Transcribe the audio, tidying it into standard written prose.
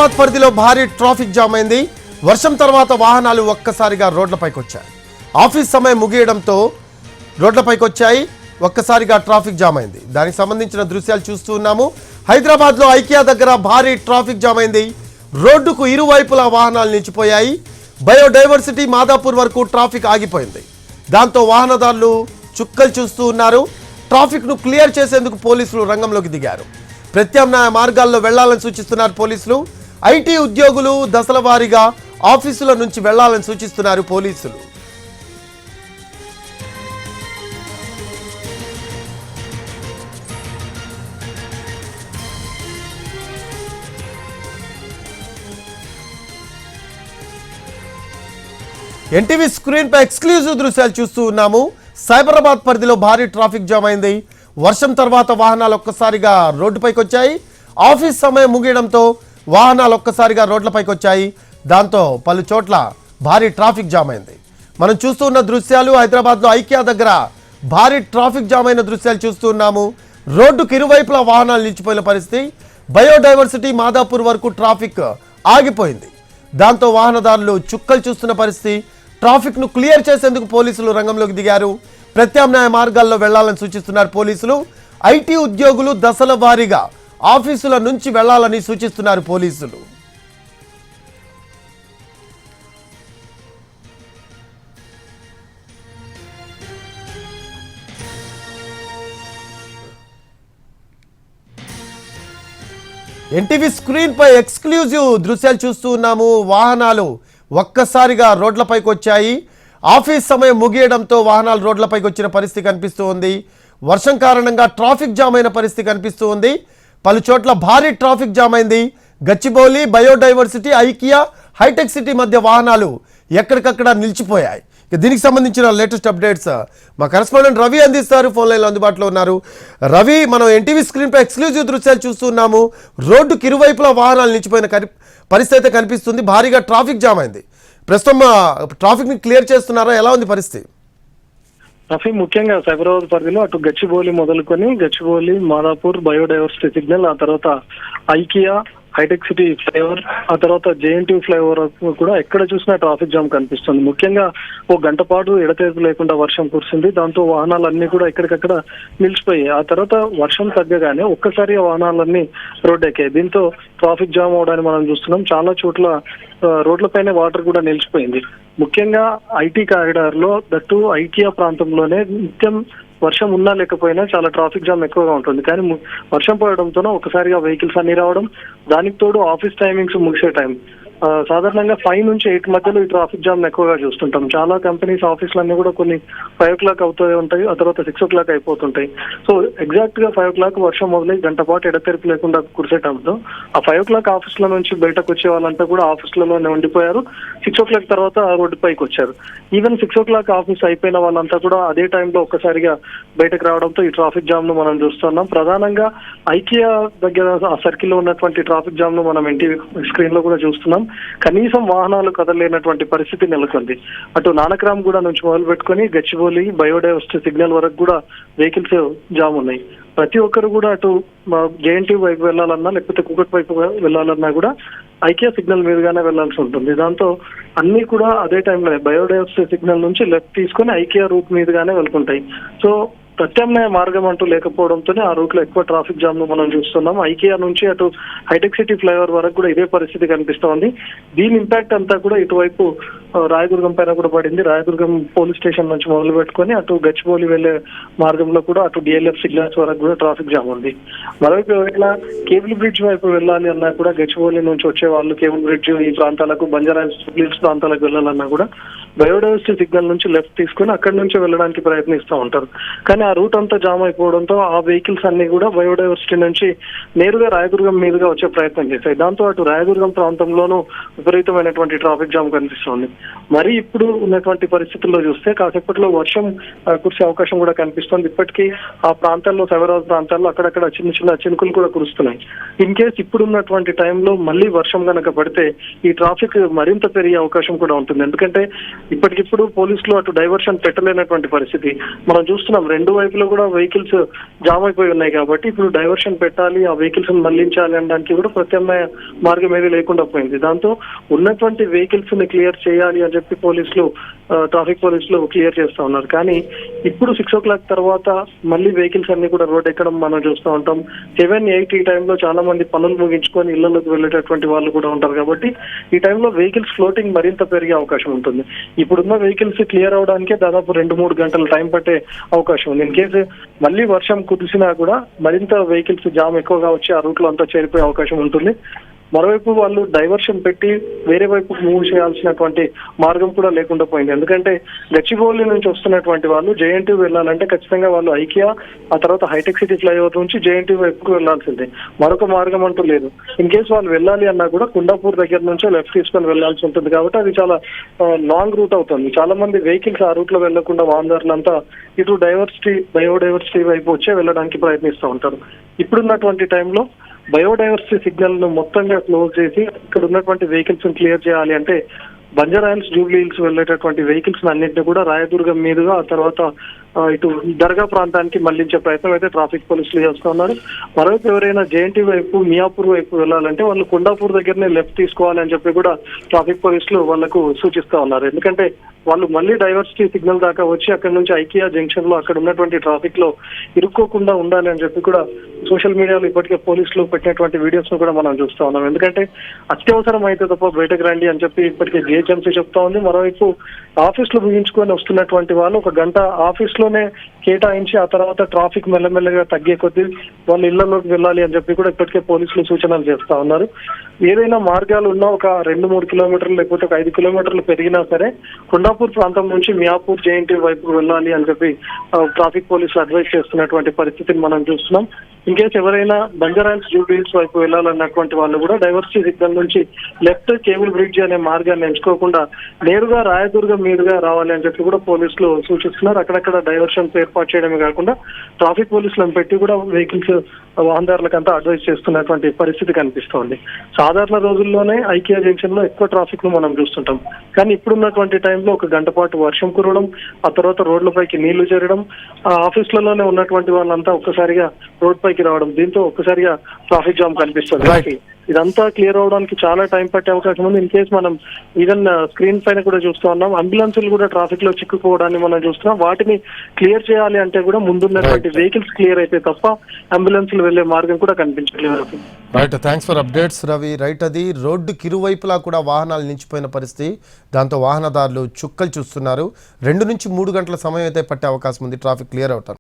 పరిధిలో భారీ traffic jam అయింది. వర్షం తర్వాత వాహనాలు ఒక్కసారిగా రోడ్లపైకి వచ్చాయి. ఆఫీస్ సమయం ముగియడంతో రోడ్లపైకి వచ్చాయి. ఒక్కసారిగా ట్రాఫిక్ జామ్ అయింది. దానికి సంబంధించిన దృశ్యాలు చూస్తూ ఉన్నాము. హైదరాబాద్లో ఐకియా దగ్గర భారీ ట్రాఫిక్ జామ్ అయింది. రోడ్డుకు ఇరువైపులా వాహనాలు నిలిచిపోయాయి. బయోడైవర్సిటీ మాదాపూర్ వరకు ట్రాఫిక్ ఆగిపోయింది. దాంతో వాహనదారులు చుక్కలు చూస్తూ ఉన్నారు. ట్రాఫిక్ను క్లియర్ చేసేందుకు పోలీసులు రంగంలోకి దిగారు. ప్రత్యామ్నాయ మార్గాల్లో వెళ్లాలని సూచిస్తున్నారు పోలీసులు. ఐటీ ఉద్యోగులు దశల వారీగా ఆఫీసుల నుంచి వెళ్లాలని సూచిస్తున్నారు పోలీసులు. ఎన్టీవీ స్క్రీన్ పై ఎక్స్క్లూజివ్ దృశ్యాలు చూస్తూ ఉన్నాము. సైబరాబాద్ పరిధిలో భారీ ట్రాఫిక్ జామ్ అయింది. వర్షం తర్వాత వాహనాలు ఒక్కసారిగా రోడ్డుపైకి వచ్చాయి. ఆఫీస్ సమయం ముగియడంతో వాహనాలు ఒక్కసారిగా రోడ్లపైకి వచ్చాయి. దాంతో పలు చోట్ల భారీ ట్రాఫిక్ జామ్ అయింది. మనం చూస్తున్న దృశ్యాలు హైదరాబాద్లో ఐకియా దగ్గర భారీ ట్రాఫిక్ జామ్ అయిన దృశ్యాలు చూస్తూ ఉన్నాము. రోడ్డుకు ఇరువైపులా వాహనాలు నిలిచిపోయిన పరిస్థితి. బయోడైవర్సిటీ మాదాపూర్ వరకు ట్రాఫిక్ ఆగిపోయింది. దాంతో వాహనదారులు చుక్కలు చూస్తున్న పరిస్థితి. ట్రాఫిక్ను క్లియర్ చేసేందుకు పోలీసులు రంగంలోకి దిగారు. ప్రత్యామ్నాయ మార్గాల్లో వెళ్లాలని సూచిస్తున్నారు పోలీసులు. ఐటీ ఉద్యోగులు దశల వారీగా ఆఫీసుల నుంచి వెళ్లాలని సూచిస్తున్నారు పోలీసులు. ఎన్టీవీ స్క్రీన్ పై ఎక్స్క్లూజివ్ దృశ్యాలు చూస్తూ ఉన్నాము. వాహనాలు ఒక్కసారిగా రోడ్లపైకి వచ్చాయి. ఆఫీస్ సమయం ముగియడంతో వాహనాలు రోడ్లపైకి వచ్చిన పరిస్థితి కనిపిస్తూ ఉంది. వర్షం కారణంగా ట్రాఫిక్ జామ్ అయిన పరిస్థితి కనిపిస్తూ ఉంది. పలు చోట్ల భారీ ట్రాఫిక్ జామ్ అయింది. Gachibowli, biodiversity, IKEA, Hitech City మధ్య వాహనాలు ఎక్కడికక్కడ నిలిచిపోయాయి. దీనికి సంబంధించిన లేటెస్ట్ అప్డేట్స్ మా కరెస్పాండెంట్ రవి అందిస్తారు. ఫోన్ లైన్లో అందుబాటులో ఉన్నారు. రవి, మనం ఎన్టీవీ స్క్రీన్ పై ఎక్స్క్లూజివ్ దృశ్యాలు చూస్తున్నాము. రోడ్డుకి ఇరువైపులా వాహనాలు నిలిచిపోయిన పరిస్థితి అయితే కనిపిస్తుంది. భారీగా ట్రాఫిక్ జామ్ అయింది. ప్రస్తుతం ట్రాఫిక్ ని క్లియర్ చేస్తున్నారా? ఎలా ఉంది పరిస్థితి? ట్రాఫిక్ ముఖ్యంగా సైబరాబాద్ పరిధిలో అటు గచ్చిబౌలి మొదలుకొని గచ్చిబౌలి, మాదాపూర్, బయోడైవర్సిటీ సిగ్నల్, ఆ తర్వాత ఐకియా, హైటెక్ సిటీ ఫ్లైఓవర్, ఆ తర్వాత జేఎన్టీ ఫ్లైఓవర్ కూడా ఎక్కడ చూసినా ట్రాఫిక్ జామ్ కనిపిస్తుంది. ముఖ్యంగా ఓ గంట పాటు ఎడతెరిపి లేకుండా వర్షం కురిసింది. దాంతో వాహనాలన్నీ కూడా ఎక్కడికక్కడ నిలిచిపోయాయి. ఆ తర్వాత వర్షం తగ్గగానే ఒక్కసారి వాహనాలన్నీ రోడ్డు ఎక్కాయి. దీంతో ట్రాఫిక్ జామ్ అవడాన్ని మనం చూస్తున్నాం. చాలా చోట్ల రోడ్లపైనే వాటర్ కూడా నిలిచిపోయింది. ముఖ్యంగా ఐటీ కారిడార్ లో దట్టు ఐకియా ప్రాంతంలోనే నిత్యం వర్షం ఉన్నా లేకపోయినా చాలా ట్రాఫిక్ జామ్ ఎక్కువగా ఉంటుంది. కానీ వర్షం పడడంతోనే ఒకసారిగా వెహికల్స్ అన్ని రావడం, దానికి తోడు ఆఫీస్ టైమింగ్స్ ముగిసే టైం సాధారణంగా 5 నుంచి 8 మధ్యలో ఈ ట్రాఫిక్ జామ్ ఎక్కువగా చూస్తుంటాం. చాలా కంపెనీస్ ఆఫీసులన్నీ కూడా కొన్ని 5 o'clock అవుతూ ఉంటాయి, ఆ తర్వాత 6 o'clock అయిపోతుంటాయి. సో ఎగ్జాక్ట్ గా 5 o'clock వర్షం మొదలై గంట పాటు ఎడతెరిపి లేకుండా కురిసేటప్పుడు ఆ 5 o'clock ఆఫీసుల నుంచి బయటకు వచ్చే వాళ్ళంతా కూడా ఆఫీసులలోనే ఉండిపోయారు. 6 o'clock తర్వాత రోడ్డు పైకి వచ్చారు. ఈవెన్ 6 o'clock ఆఫీస్ అయిపోయిన వాళ్ళంతా కూడా అదే టైంలో ఒక్కసారిగా బయటకు రావడంతో ఈ ట్రాఫిక్ జామ్ ను మనం చూస్తున్నాం. ప్రధానంగా ఐకియా దగ్గర ఆ సర్కిల్ లో ఉన్నటువంటి ట్రాఫిక్ జామ్ ను మనం ఎన్టీవీ స్క్రీన్ లో కూడా చూస్తున్నాం. కనీసం వాహనాలు కదలలేనటువంటి పరిస్థితి నెలకొంది. అటు నానక్రామ్గూడ నుంచి మొదలు పెట్టుకుని గచ్చిబౌలి, బయోడైవర్సిటీ సిగ్నల్ వరకు కూడా వెహికల్స్ జామ్ ఉన్నాయి. ప్రతి ఒక్కరు కూడా అటు జేఎన్టీ వైపు వెళ్లాలన్నా లేకపోతే కుకట్ వైపు వెళ్లాలన్నా కూడా ఐకియా సిగ్నల్ మీదుగానే వెళ్లాల్సి ఉంటుంది. దాంతో అన్ని కూడా అదే టైంలో బయోడైవర్సిటీ సిగ్నల్ నుంచి లెఫ్ట్ తీసుకొని ఐకియా రూట్ మీదుగానే వెళ్తుంటాయి. సో ప్రత్యామ్నాయ మార్గం అంటూ లేకపోవడంతోనే ఆ రూట్ లో ఎక్కువ ట్రాఫిక్ జామ్ ను మనం చూస్తున్నాం. ఐకియా నుంచి అటు హైటెక్ సిటీ ఫ్లైఓవర్ వరకు కూడా ఇదే పరిస్థితి కనిపిస్తోంది. దీని ఇంపాక్ట్ అంతా కూడా ఇటువైపు రాయదుర్గం పైన కూడా పడింది. రాయదుర్గం పోలీస్ స్టేషన్ నుంచి మొదలు పెట్టుకొని అటు గచ్చిబౌలి వెళ్లే మార్గంలో కూడా అటు డిఎల్ఎఫ్ సిగ్నల్స్ వరకు కూడా ట్రాఫిక్ జామ్ ఉంది. మరోవైపు ఎవరైనా కేబుల్ బ్రిడ్జ్ వైపు వెళ్ళాలి అన్నా కూడా గచ్చిబౌలి నుంచి వచ్చే వాళ్ళు కేబుల్ బ్రిడ్జ్ ఈ ప్రాంతాలకు, బంజారా హిల్స్ ప్రాంతాలకు వెళ్ళాలన్నా కూడా బయోడైవర్సిటీ సిగ్నల్ నుంచి లెఫ్ట్ తీసుకుని అక్కడి నుంచి వెళ్ళడానికి ప్రయత్నిస్తూ ఉంటారు. కానీ ఆ రూట్ అంతా జామ్ అయిపోవడంతో ఆ వెహికల్స్ అన్ని కూడా బయోడైవర్సిటీ నుంచి నేరుగా రాయదుర్గం మీదుగా వచ్చే ప్రయత్నం చేశాయి. దాంతో అటు రాయదుర్గం ప్రాంతంలోనూ విపరీతమైనటువంటి ట్రాఫిక్ జామ్ కనిపిస్తోంది. మరి ఇప్పుడు ఉన్నటువంటి పరిస్థితుల్లో చూస్తే కాసేపట్లో వర్షం కురిసే అవకాశం కూడా కనిపిస్తుంది. ఇప్పటికీ ఆ ప్రాంతాల్లో సైబరాబాద్ ప్రాంతాల్లో అక్కడక్కడ చిన్న చిన్న చినుకులు కూడా కురుస్తున్నాయి. ఇన్ కేస్ ఇప్పుడున్నటువంటి టైంలో మళ్ళీ వర్షం కనుక పడితే ఈ ట్రాఫిక్ మరింత పెరిగే అవకాశం కూడా ఉంటుంది. ఎందుకంటే ఇప్పటికిప్పుడు పోలీసులు అటు డైవర్షన్ పెట్టలేనటువంటి పరిస్థితి మనం చూస్తున్నాం. రెండు వైపులో కూడా వెహికల్స్ జామ్ అయిపోయి ఉన్నాయి కాబట్టి ఇప్పుడు డైవర్షన్ పెట్టాలి, ఆ వెహికల్స్ మళ్లించాలి అనడానికి కూడా ప్రత్యామ్నాయ మార్గం ఏమీ లేకుండా పోయింది. దాంతో ఉన్నటువంటి వెహికల్స్ ని క్లియర్ చేయాలి అని చెప్పి ట్రాఫిక్ పోలీసులు క్లియర్ చేస్తా ఉన్నారు. కానీ ఇప్పుడు 6 o'clock తర్వాత మళ్ళీ వెహికల్స్ అన్ని కూడా రోడ్ ఎక్కడం మనం చూస్తూ ఉంటాం. 7, 8 ఈ టైంలో చాలా మంది పనులు ముగించుకొని ఇళ్లలోకి వెళ్ళేటటువంటి వాళ్ళు కూడా ఉంటారు. కాబట్టి ఈ టైంలో వెహికల్స్ ఫ్లోటింగ్ మరింత పెరిగే అవకాశం ఉంటుంది. ఇప్పుడున్న వెహికల్స్ క్లియర్ అవడానికే దాదాపు 2-3 గంటలు టైం పట్టే అవకాశం ఉంది. ఇన్ కేసు మళ్ళీ వర్షం కురిసినా కూడా మరింత వెహికల్స్ జామ్ ఎక్కువగా వచ్చి ఆ రూట్ లో అంతా చేరిపోయే అవకాశం ఉంటుంది. మరోవైపు వాళ్ళు డైవర్షన్ పెట్టి వేరే వైపు మూవ్ చేయాల్సినటువంటి మార్గం కూడా లేకుండా పోయింది. ఎందుకంటే గచ్చిబౌలి నుంచి వస్తున్నటువంటి వాళ్ళు జేఎన్టీయూ వెళ్ళాలంటే ఖచ్చితంగా వాళ్ళు ఐకియా, ఆ తర్వాత హైటెక్ సిటీ ఫ్లైఓవర్ నుంచి జేఎన్టీయూ వైపుకు వెళ్లాల్సిందే, మరొక మార్గం అంటూ లేదు. ఇన్ కేసు వాళ్ళు వెళ్ళాలి అన్నా కూడా కుండాపూర్ దగ్గర నుంచో లెఫ్ట్ తీసుకొని వెళ్లాల్సి ఉంటుంది. కాబట్టి అది చాలా లాంగ్ రూట్ అవుతుంది. చాలా మంది వెహికల్స్ ఆ రూట్ లో వెళ్లకుండా వాహనదారులంతా ఇటు బయోడైవర్సిటీ వైపు వచ్చే వెళ్ళడానికి ప్రయత్నిస్తూ ఉంటారు. ఇప్పుడున్నటువంటి టైంలో బయోడైవర్సిటీ సిగ్నల్ ను మొత్తంగా క్లోజ్ చేసి ఇక్కడ ఉన్నటువంటి వెహికల్స్ క్లియర్ చేయాలి అంటే బంజారాహిల్స్, జూబ్లీ హిల్స్ వెళ్ళేటటువంటి వెహికల్స్ అన్నింటినీ కూడా రాయదుర్గం మీదుగా ఆ తర్వాత ఇటు దర్గా ప్రాంతానికి మళ్లించే ప్రయత్నం అయితే ట్రాఫిక్ పోలీసులు చేస్తూ ఉన్నారు. మరోవైపు ఎవరైనా జేఎన్టీయూ వైపు, మియాపూర్ వైపు వెళ్ళాలంటే వాళ్ళు కొండాపూర్ దగ్గరనే లెఫ్ట్ తీసుకోవాలి అని చెప్పి కూడా ట్రాఫిక్ పోలీసులు వాళ్లకు సూచిస్తా ఉన్నారు. ఎందుకంటే వాళ్ళు మళ్ళీ డైవర్సిటీ సిగ్నల్ దాకా వచ్చి అక్కడ నుంచి ఐకియా జంక్షన్ లో అక్కడ ఉన్నటువంటి ట్రాఫిక్ లో ఇరుక్కోకుండా ఉండాలి అని చెప్పి కూడా సోషల్ మీడియాలో ఇప్పటికే పోలీసులు పెట్టినటువంటి వీడియోస్ ను కూడా మనం చూస్తా ఉన్నాం. ఎందుకంటే అత్యవసరం అయితే తప్ప బయటకు రండి అని చెప్పి ఇప్పటికే జిహెచ్ఎంసీ చెప్తా ఉంది. మరోవైపు ఆఫీసులు ముగించుకొని వస్తున్నటువంటి వాళ్ళు 1 గంట ఆఫీస్ లోనే కేటాయించి ఆ తర్వాత ట్రాఫిక్ మెల్లమెల్లగా తగ్గే కొద్దీ వాళ్ళు ఇళ్లలోకి వెళ్ళాలి అని చెప్పి కూడా ఇప్పటికే పోలీసులు సూచనలు చేస్తా ఉన్నారు. ఏదైనా మార్గాలు ఉన్నా ఒక 2-3 కిలోమీటర్లు లేకపోతే ఒక 5 కిలోమీటర్లు పెరిగినా సరే కొండాపూర్ ప్రాంతం నుంచి మియాపూర్, జేఎన్టీయూ వైపుకు వెళ్ళాలి అని చెప్పి ట్రాఫిక్ పోలీసులు అడ్వైస్ చేస్తున్నటువంటి పరిస్థితిని మనం చూస్తున్నాం. ఇన్ కేసు ఎవరైనా బంజారాహిల్స్, జూబ్లీ హిల్స్ వైపు వెళ్ళాలన్నటువంటి వాళ్ళు కూడా డైవర్సిటీ సిగ్నల్ నుంచి లెఫ్ట్ కేబుల్ బ్రిడ్జ్ అనే మార్గాన్ని ఎంచుకోకుండా నేరుగా రాయదుర్గం మీదుగా రావాలి అని చెప్పి కూడా పోలీసులు సూచిస్తున్నారు. అక్కడక్కడ డైవర్షన్స్ ఏర్పాటు చేయడమే కాకుండా ట్రాఫిక్ పోలీసులను పెట్టి కూడా వెహికల్స్ వాహనదారులకంతా అడ్వైస్ చేస్తున్నటువంటి పరిస్థితి కనిపిస్తోంది. సాధారణ రోజుల్లోనే ఐకియా జంక్షన్ లో ఎక్కువ ట్రాఫిక్ ను మనం చూస్తుంటాం. కానీ ఇప్పుడున్నటువంటి టైంలో 1 గంట పాటు వర్షం కురవడం, ఆ తర్వాత రోడ్లపైకి నీళ్లు చేరడం, ఆ ఆఫీసులలోనే ఉన్నటువంటి వాళ్ళంతా ఒక్కసారిగా రోడ్ పైకి రావడం, దీంతో ఒక్కసారిగా ట్రాఫిక్ జామ్ కనిపిస్తుంది. ఇదంతా క్లియర్ అవడానికి చాలా టైం పట్టే అవకాశం ఉంది. ఇన్ కేసు మనం ఈవెన్ స్క్రీన్ పైన కూడా చూస్తూ ఉన్నాం, అంబులెన్సులు కూడా ట్రాఫిక్ లో చిక్కుకోవడాన్ని మనం చూస్తున్నాం. వాటిని క్లియర్ చేయాలి అంటే కూడా ముందున్నటువంటి వెహికల్స్ క్లియర్ అయితే తప్ప అంబులెన్సులు వెళ్లే మార్గం కూడా కనిపించట్లేదు. Right, thanks for updates Ravi. Right, అది రోడ్డు కిరువైపులా కూడా వాహనాలు నిలిచిపోయిన పరిస్థితి. దాంతో వాహనదారులు చుక్కలు చూస్తున్నారు. 2 నుంచి 3 గంటల సమయం అయితే పట్టే అవకాశం ఉంది ట్రాఫిక్ క్లియర్ అవటానికి.